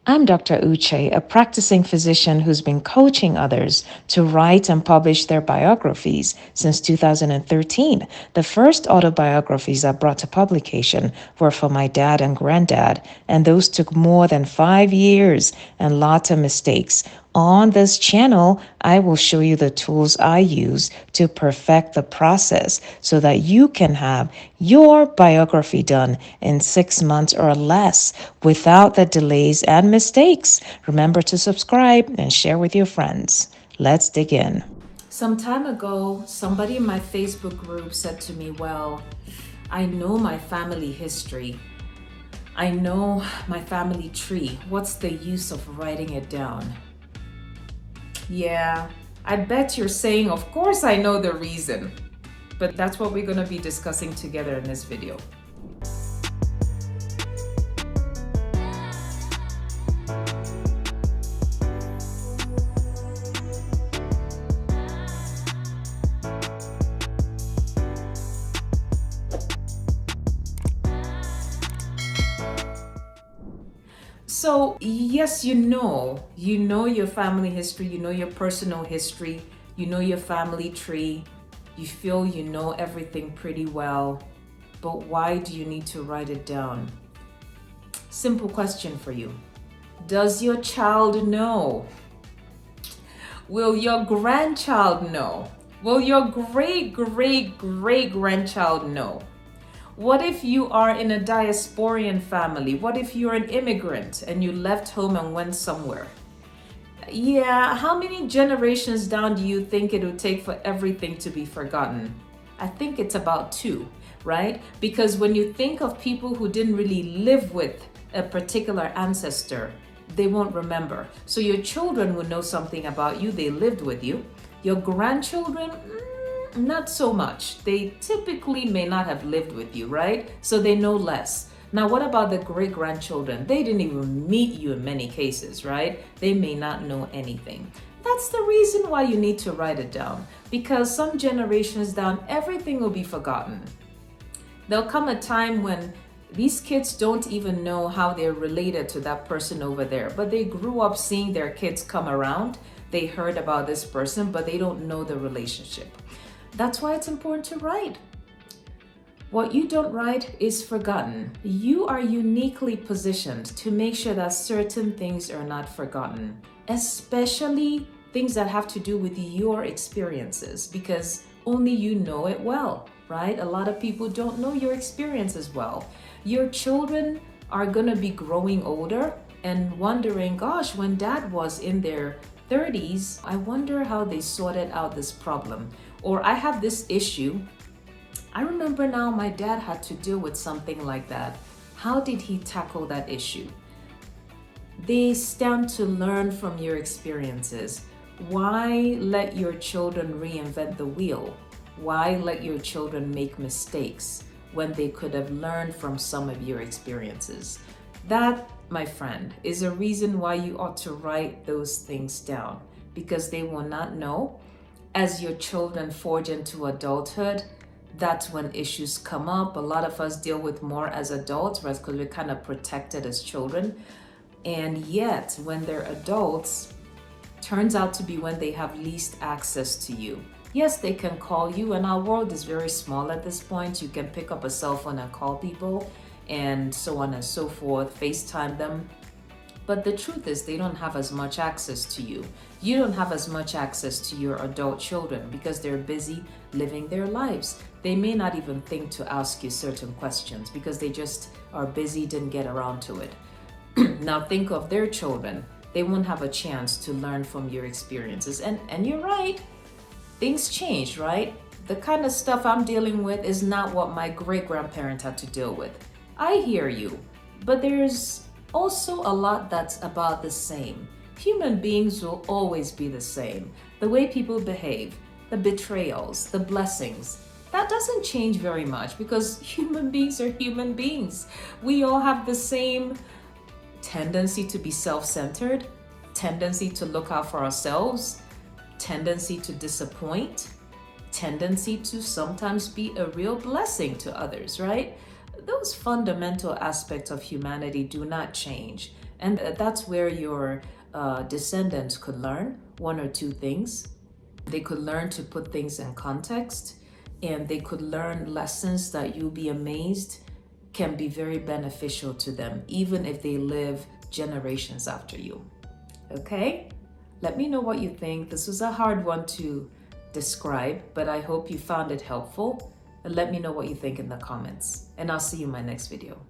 I'm Dr. Uche, a practicing physician who's been coaching others to write and publish their biographies since 2013. The first autobiographies I brought to publication were for my dad and granddad, and those took more than 5 years and lots of mistakes. On this channel, I will show you the tools I use to perfect the process so that you can have your biography done in 6 months or less without the delays and mistakes. Remember to subscribe and share with your friends. Let's dig in. Some time ago, somebody in my Facebook group said to me, well, I know my family history. I know my family tree. What's the use of writing it down? Yeah, I bet you're saying, of course I know the reason. But that's what we're going to be discussing together in this video. So yes, you know your family history, you know your personal history, you know your family tree, you feel you know everything pretty well, but why do you need to write it down? Simple question for you. Does your child know? Will your grandchild know? Will your great-great-great-grandchild know? What if you are in a diasporian family? What if you're an immigrant and you left home and went somewhere? Yeah, how many generations down do you think it would take for everything to be forgotten? I think it's about 2, right? Because when you think of people who didn't really live with a particular ancestor, they won't remember. So your children will know something about you, they lived with you. Your grandchildren, not so much. They typically may not have lived with you, right? So they know less. Now, what about the great-grandchildren? They didn't even meet you in many cases, right? They may not know anything. That's the reason why you need to write it down, because some generations down, everything will be forgotten. There'll come a time when these kids don't even know how they're related to that person over there, but they grew up seeing their kids come around. They heard about this person, but they don't know the relationship. That's why it's important to write. What you don't write is forgotten. You are uniquely positioned to make sure that certain things are not forgotten, especially things that have to do with your experiences, because only you know it well, right? A lot of people don't know your experiences well. Your children are going to be growing older and wondering, gosh, when dad was in their 30s, I wonder how they sorted out this problem. Or I have this issue. I remember now my dad had to deal with something like that. How did he tackle that issue? They stand to learn from your experiences. Why let your children reinvent the wheel? Why let your children make mistakes when they could have learned from some of your experiences? That, my friend, is a reason why you ought to write those things down, because they will not know. As your children forge into adulthood, that's when issues come up. A lot of us deal with more as adults, right? Because we're kind of protected as children. And yet, when they're adults, turns out to be when they have least access to you. Yes, they can call you, and our world is very small at this point. You can pick up a cell phone and call people, and so on and so forth, FaceTime them. But the truth is, they don't have as much access to you. You don't have as much access to your adult children because they're busy living their lives. They may not even think to ask you certain questions because they just are busy, didn't get around to it. Now think of their children. They won't have a chance to learn from your experiences. And you're right, things change, right? The kind of stuff I'm dealing with is not what my great-grandparents had to deal with. I hear you, but there's also a lot that's about the same. Human beings will always be the same. The way people behave, the betrayals, the blessings, that doesn't change very much because human beings are human beings. We all have the same tendency to be self-centered, tendency to look out for ourselves, tendency to disappoint, tendency to sometimes be a real blessing to others, right? Those fundamental aspects of humanity do not change. And that's where your descendants could learn one or two things. They could learn to put things in context, and they could learn lessons that you'll be amazed can be very beneficial to them, even if they live generations after you. Okay? Let me know what you think. This was a hard one to describe, but I hope you found it helpful. And let me know what you think in the comments. And I'll see you in my next video.